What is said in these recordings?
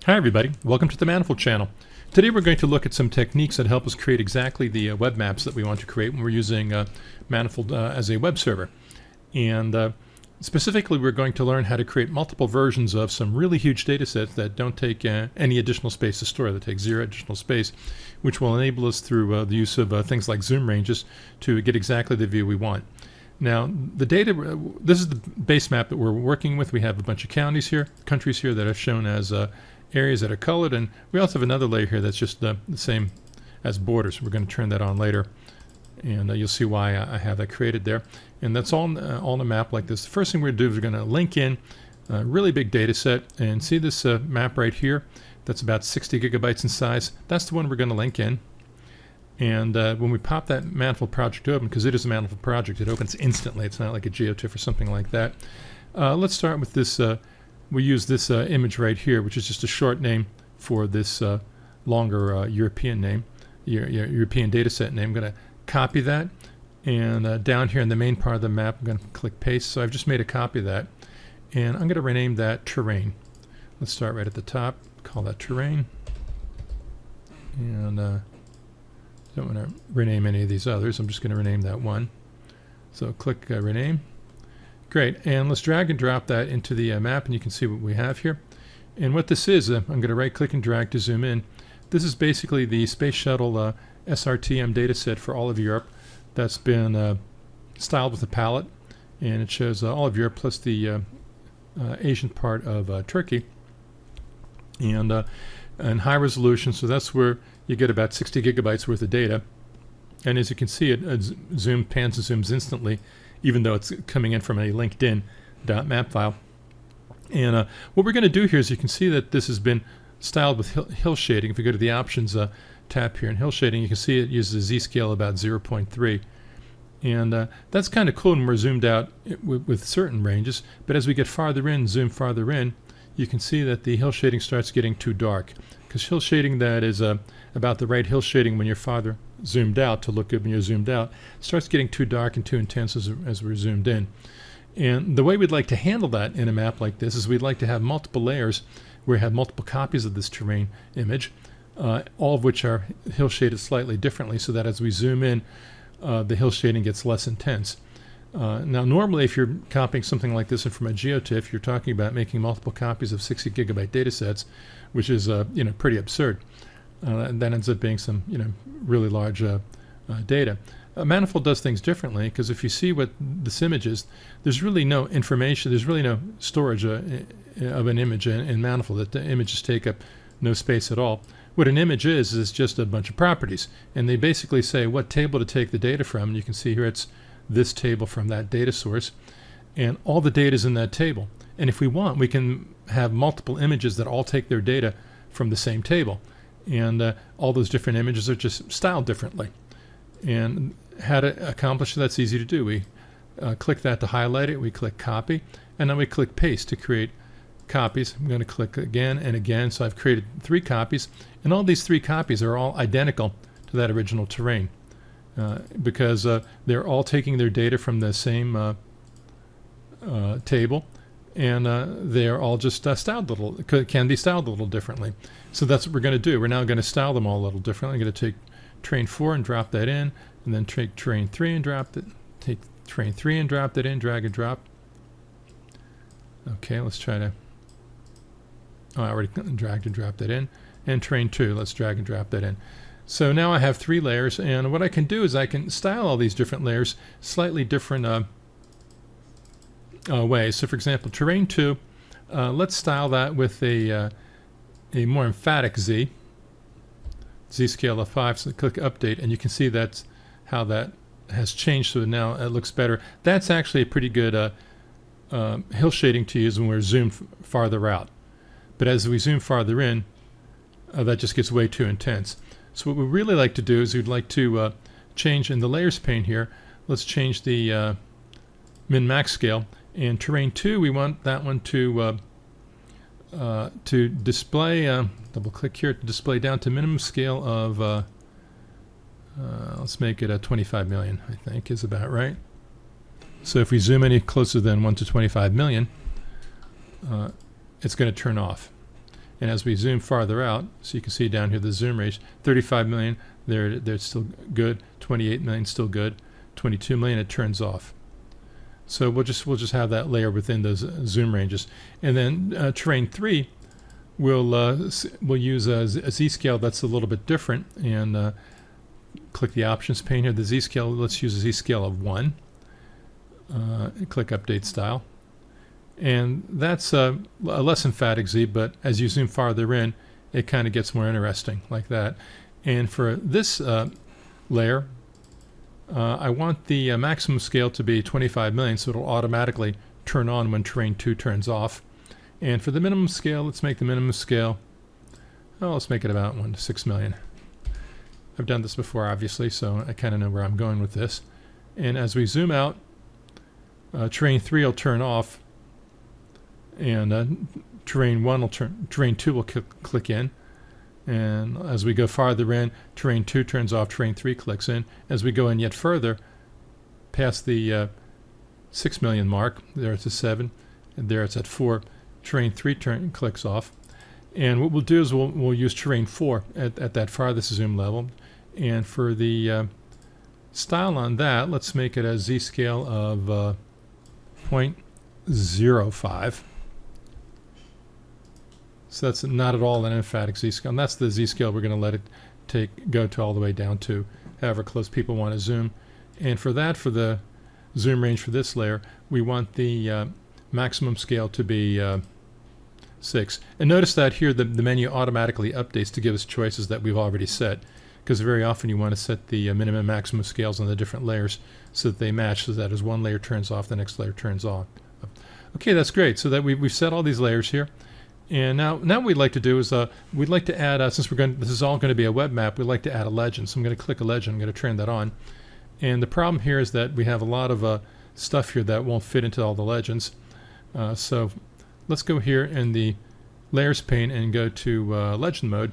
Hi everybody, welcome to the Manifold channel. Today we're going to look at some techniques that help us create exactly the web maps that we want to create when we're using Manifold as a web server. And specifically we're going to learn how to create multiple versions of some really huge data sets that don't take any additional space to store, that take zero additional space, which will enable us through the use of things like zoom ranges to get exactly the view we want. Now, the data, this is the base map that we're working with. We have a bunch of countries here that are shown as areas that are colored, and we also have another layer here that's just the same as borders. We're going to turn that on later, and you'll see why I have that created there. And that's all on a map like this. The first thing we're going to do is we're going to link in a really big data set, and see this map right here that's about 60 gigabytes in size. That's the one we're going to link in. And when we pop that Manifold project open, because it is a Manifold project, it opens instantly. It's not like a GeoTIFF or something like that. Let's start with this. We use this image right here, which is just a short name for this longer European name, European data set name. I'm going to copy that, and down here in the main part of the map, I'm going to click paste. So I've just made a copy of that, and I'm going to rename that terrain. Let's start right at the top, call that terrain, and don't want to rename any of these others. I'm just going to rename that one. So click rename. Great, and let's drag and drop that into the map, and you can see what we have here. And what this is, I'm going to right click and drag to zoom in. This is basically the Space Shuttle SRTM data set for all of Europe that's been styled with a palette, and it shows all of Europe plus the Asian part of Turkey, and high resolution, so that's where you get about 60 gigabytes worth of data. And as you can see, it pans and zooms instantly, even though it's coming in from a LinkedIn.map file. And what we're going to do here is you can see that this has been styled with hill shading. If we go to the options tab here in hill shading, you can see it uses a z-scale about 0.3. And that's kind of cool when we're zoomed out with certain ranges. But as we get farther in, zoom farther in, you can see that the hill shading starts getting too dark. Because hill shading that is about the right hill shading when you're farther zoomed out to look good when you're zoomed out starts getting too dark and too intense as we're zoomed in. And the way we'd like to handle that in a map like this is we'd like to have multiple layers where we have multiple copies of this terrain image, all of which are hill shaded slightly differently, so that as we zoom in, the hill shading gets less intense. Now normally if you're copying something like this from a GeoTIFF, you're talking about making multiple copies of 60 gigabyte data sets, which is pretty absurd. And that ends up being some really large data. Manifold does things differently, because if you see what this image is, there's really no information, there's really no storage of an image in Manifold. That the images take up no space at all. What an image is just a bunch of properties, and they basically say what table to take the data from. And you can see here it's this table from that data source, and all the data is in that table. And if we want, we can have multiple images that all take their data from the same table, and all those different images are just styled differently. And how to accomplish that's easy to do. We click that to highlight it, we click copy, and then we click paste to create copies. I'm going to click again and again, so I've created 3 copies, and all these 3 copies are all identical to that original terrain, because they're all taking their data from the same table, and they are all just can be styled a little differently. So that's what we're going to do. We're now going to style them all a little differently. I'm going to take terrain 4 and drop that in, and then take terrain 3 and drop it. Take terrain 3 and drop that in, drag and drop. Okay, let's try to. Oh, I already dragged and dropped that in. And terrain 2, let's drag and drop that in. So now I have 3 layers, and what I can do is I can style all these different layers slightly different ways. So for example, terrain 2, let's style that with a more emphatic z-scale of 5, so click update, and you can see that's how that has changed, so now it looks better. That's actually a pretty good hill shading to use when we're zoomed farther out. But as we zoom farther in, that just gets way too intense. So what we really like to do is we'd like to change in the layers pane here, let's change the min-max scale. And terrain 2, we want that one to display, double click here, to display down to minimum scale of, let's make it 25 million, I think is about right. So if we zoom any closer than 1 to 25 million, it's going to turn off. And as we zoom farther out, so you can see down here the zoom range, 35 million, there it's still good. 28 million, still good. 22 million, it turns off. So we'll just have that layer within those zoom ranges. And then terrain 3, we'll use a z-scale that's a little bit different, and click the options pane here. The z-scale, let's use a z-scale of 1. Click update style. And that's a less emphatic Z, but as you zoom farther in, it kind of gets more interesting like that. And for this layer, I want the maximum scale to be 25 million, so it'll automatically turn on when terrain 2 turns off. And for the minimum scale, let's make the minimum scale, let's make it about 1 to 6 million. I've done this before, obviously, so I kind of know where I'm going with this. And as we zoom out, terrain 3 will turn off, and terrain 2 will click in. And as we go farther in, terrain 2 turns off, terrain 3 clicks in. As we go in yet further, past the 6 million mark, there it's at 7, and there it's at 4, terrain 3 clicks off. And what we'll do is we'll use terrain 4 at that farthest zoom level. And for the style on that, let's make it a z-scale of 0.05. So that's not at all an emphatic z-scale. And that's the z-scale we're going to let it go to all the way down to however close people want to zoom. And for that, for the zoom range for this layer, we want the maximum scale to be 6. And notice that here the menu automatically updates to give us choices that we've already set, because very often you want to set the minimum and maximum scales on the different layers so that they match, so that as one layer turns off, the next layer turns on. Okay, that's great. So that we've set all these layers here. And now what we'd like to do is we'd like to add, since this is all going to be a web map, we'd like to add a legend. So I'm going to click a legend. I'm going to turn that on. And the problem here is that we have a lot of stuff here that won't fit into all the legends. So let's go here in the layers pane and go to legend mode.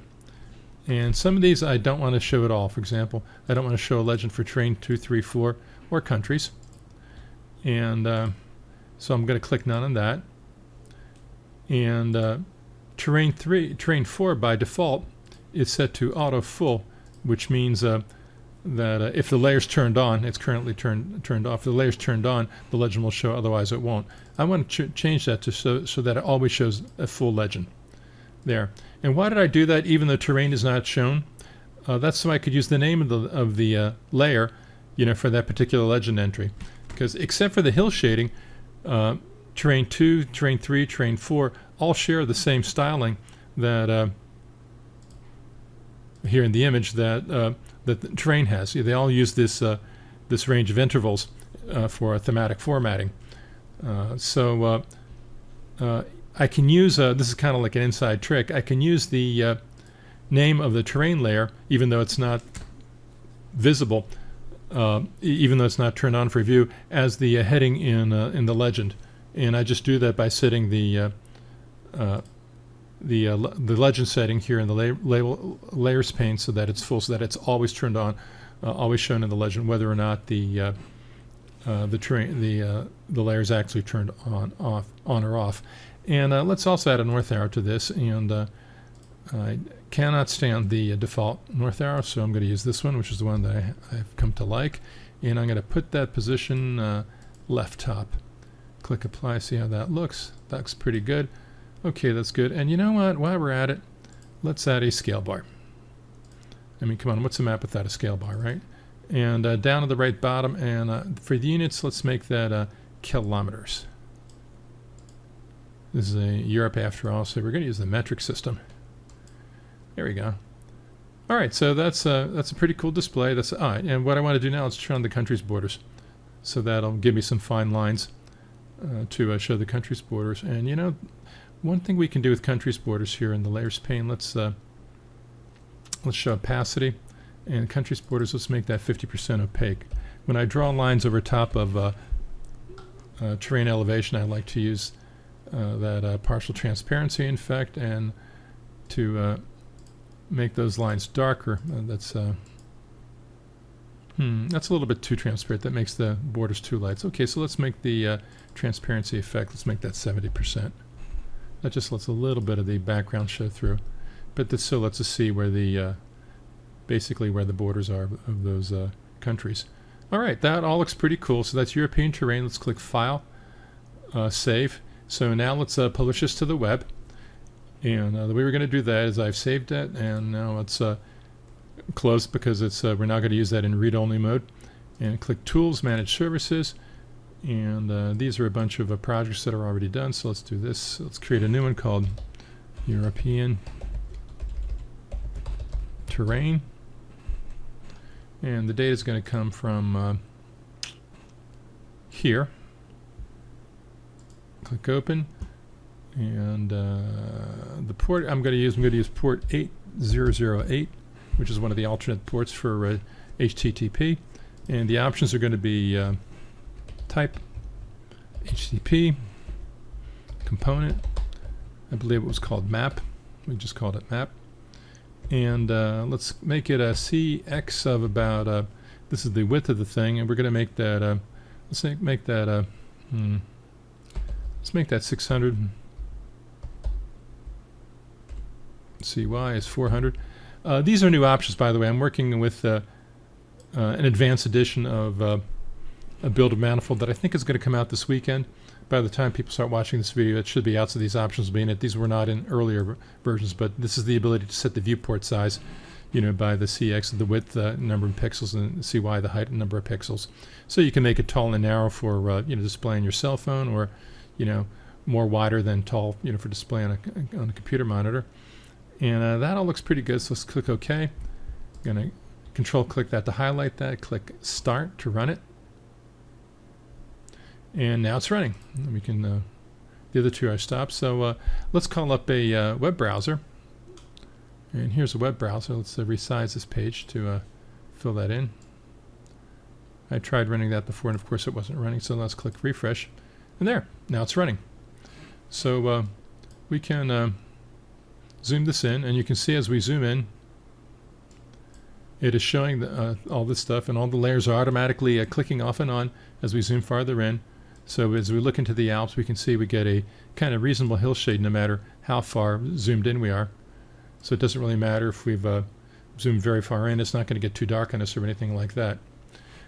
And some of these I don't want to show at all. For example, I don't want to show a legend for terrain 2, 3, 4, or countries. And so I'm going to click none on that. And terrain 4 by default is set to auto full, which means that if the layer's turned on, it's currently turned off. If the layer's turned on, the legend will show, otherwise it won't. I want to change that to so that it always shows a full legend there. And why did I do that even though terrain is not shown? That's so I could use the name of the layer, for that particular legend entry. Because except for the hill shading, terrain 2, terrain 3, terrain 4 all share the same styling that here in the image that that the terrain has. They all use this this range of intervals for thematic formatting. So I can use this is kind of like an inside trick. I can use the name of the terrain layer, even though it's not visible, even though it's not turned on for view, as the heading in the legend. And I just do that by setting the legend setting here in the layers pane so that it's full, so that it's always turned on, always shown in the legend, whether or not the layer is actually turned on or off. And let's also add a north arrow to this. And I cannot stand the default north arrow, so I'm going to use this one, which is the one that I've come to like. And I'm going to put that position left top. Click apply, see how that looks. That looks pretty good. Okay, that's good. And you know what? While we're at it, let's add a scale bar. I mean, come on, what's a map without a scale bar, right? And down at the right bottom, and for the units, let's make that kilometers. This is Europe after all, so we're going to use the metric system. There we go. All right, so that's a pretty cool display. That's all right. And what I want to do now is turn on the country's borders, so that'll give me some fine lines to show the country's borders. And one thing we can do with country's borders here in the layers pane, let's show opacity, and country's borders, let's make that 50% opaque. When I draw lines over top of terrain elevation, I like to use that partial transparency effect, and to make those lines darker. That's a little bit too transparent. That makes the borders too light. Okay, so let's make the transparency effect. Let's make that 70%. That just lets a little bit of the background show through, but this still lets us see where the basically where the borders are of those countries. All right, that all looks pretty cool. So that's European terrain. Let's click File, Save. So now let's publish this to the web. And the way we're going to do that is I've saved it, and now let's close because it's we're now going to use that in read-only mode. And click Tools, Manage Services. And these are a bunch of projects that are already done. So let's do this. Let's create a new one called European Terrain. And the data is going to come from here. Click Open. And the port I'm going to use port 8008, which is one of the alternate ports for HTTP. And the options are going to be type, HTTP, component. I believe it was called map. We just called it map. And let's make it a CX of about, this is the width of the thing, and we're going to make that, let's make that 600. CY is 400. These are new options, by the way. I'm working with an advanced edition of a build of Manifold that I think is going to come out this weekend. By the time people start watching this video, it should be out, so these options will be in it. These were not in earlier versions, but this is the ability to set the viewport size, by the CX, the width, number of pixels, and CY, the height and number of pixels. So you can make it tall and narrow for displaying your cell phone, or more wider than tall, for display on a computer monitor. And that all looks pretty good, so let's click OK. I'm going to Control-click that to highlight that, click Start to run it. And now it's running. We can, the other two I stopped. So let's call up a web browser. And here's a web browser. Let's resize this page to fill that in. I tried running that before, and of course it wasn't running, so let's click Refresh. And there, now it's running. So we can zoom this in, and you can see as we zoom in, it is showing all this stuff, and all the layers are automatically clicking off and on as we zoom farther in. So as we look into the Alps, we can see we get a kind of reasonable hillshade no matter how far zoomed in we are. So it doesn't really matter if we've zoomed very far in. It's not going to get too dark on us or anything like that.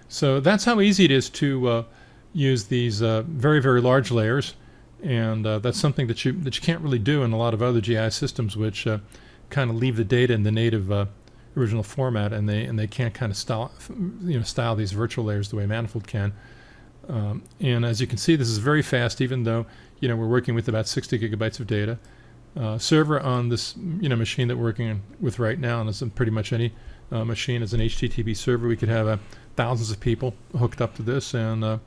So that's how easy it is to use these very, very large layers. And that's something that you can't really do in a lot of other GIS systems, which kind of leave the data in the native original format, and they can't kind of style these virtual layers the way Manifold can. And as you can see, this is very fast, even though we're working with about 60 gigabytes of data. Server on this machine that we're working with right now, and it's pretty much any machine is an HTTP server. We could have thousands of people hooked up to this, and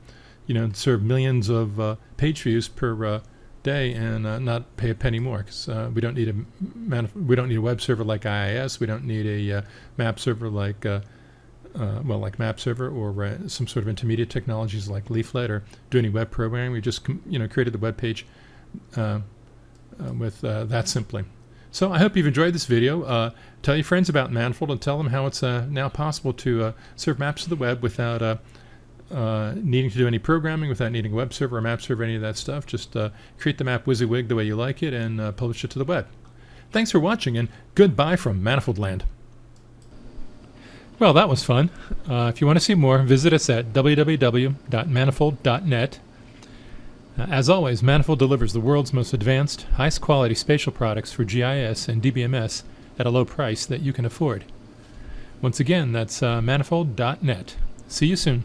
serve millions of page views per day, and not pay a penny more, because we don't need a web server like IIS. We don't need a map server like like map server, or some sort of intermediate technologies like Leaflet, or do any web programming. We just created the web page with that simply. So I hope you've enjoyed this video. Tell your friends about Manifold, and tell them how it's now possible to serve maps to the web without needing to do any programming, without needing a web server or map server, any of that stuff. Just create the map WYSIWYG the way you like it, and publish it to the web. Thanks for watching, and goodbye from Manifold Land. Well, that was fun. If you want to see more, visit us at www.manifold.net. As always, Manifold delivers the world's most advanced, highest quality spatial products for GIS and DBMS at a low price that you can afford. Once again, that's manifold.net. See you soon.